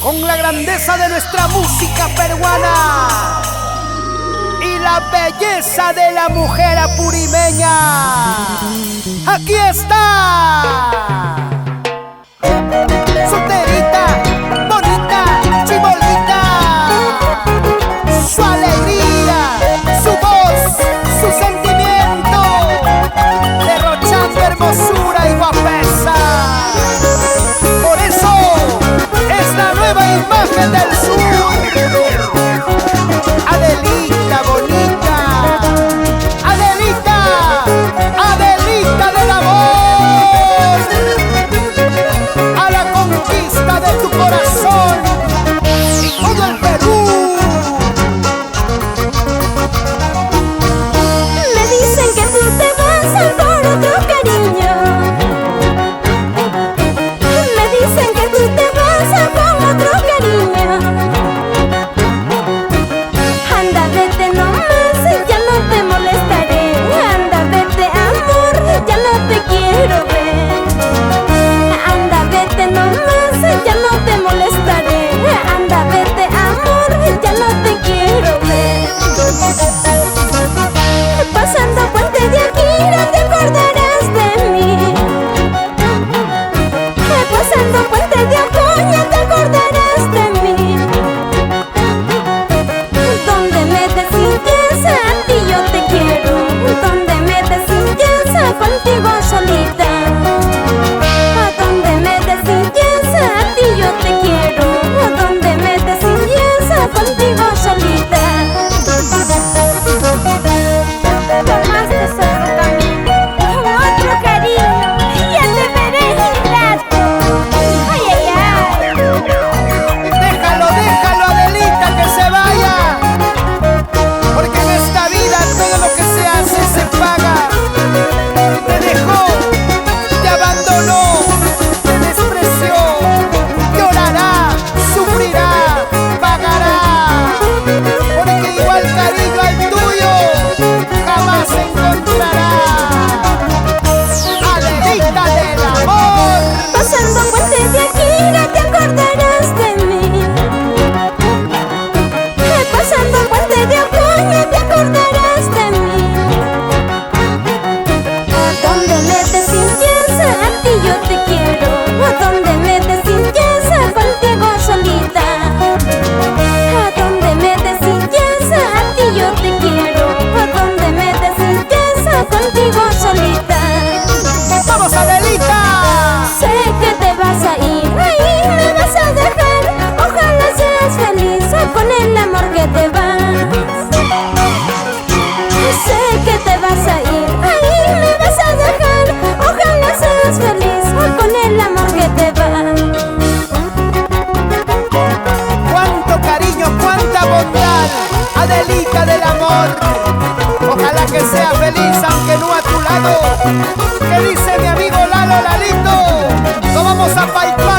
con la grandeza de nuestra música peruana y la belleza de la mujer apurimeña. Aquí está. Solterita, bonita, chibolita. Su alegría, su voz, su sentimiento, derrochando hermosura y guapesa. Por eso es la nueva imagen del sur. Adelita bonita, Adelita, Adelita del amor, a la conquista de tu corazón y todo el Perú. Me dicen que tú te vas por otro cariño. Me dicen que tú te vas con otro cariño. Anda, vete nomás, ya no te molestaré. Anda, vete amor, ya no te quiero ver. Anda, vete nomás, ya no te molestaré. Anda, vete amor, ya no te quiero ver. Pasando puente de Akira te acordarás de mí. Pasando puente de Ocoña te acordarás de mí. Donde me des sintiesa, a ti yo te quiero. Donde me des sintiesa, contigo solita. Donde me des sintiesa, a ti yo te quiero. Donde me des sintiesa, contigo solita. Tomaste otro camino, otro cariño, ya te veré en un rato. Ay, ay, ay. Déjalo, déjalo, Adelita, que se vaya, porque en esta vida todo lo que se hace se paga. Te dejó, te abandonó, te despreció, llorará, sufrirá, pagará, porque igual cariño al tuyo jamás encontrará. Adelita del amor. Pasando puente de Akira te acordarás de mí. Pasando puente de Ocoña te acordarás de mí. Donde me des sintiesa, a ti yo te quiero. Donde me des sintiesa, contigo solita. Donde me des sintiesa, a ti yo te quiero. Donde me des sintiesa, contigo solita. ¡Vamos, Adelita! Sé que te vas a ir, ahí me vas a dejar. Ojalá seas feliz con el amor que te vas. Sé que te vas a ir, ahí me vas a dejar. Ojalá seas feliz con el amor que te vas. ¡Cuánto cariño, cuánta bondad, Adelita del amor! Ojalá que sea feliz, aunque no a tu lado. ¿Qué dice mi amigo Lalo Lalito? Nos vamos a palpar.